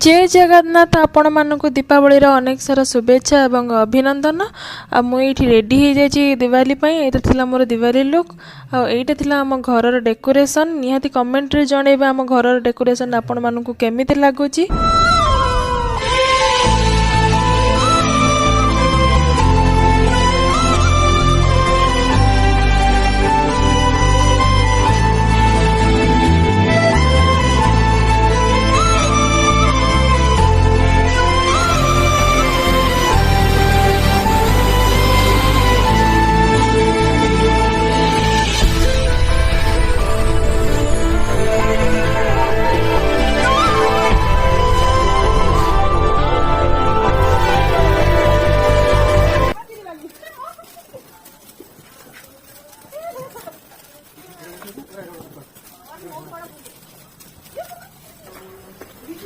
जय जगन्नाथ आपण मानक दीपावली अनेक सारा शुभेच्छा एवं अभिनंदन। मुझे रेडी हो जाइए दिवाली यहाँ मोर दिवाली लुक आईटा आम घर डेकोरेशन निहाती कमेंट रे जनइबा आम घर डेकोरेशन आपण मानक केमिति लगुच।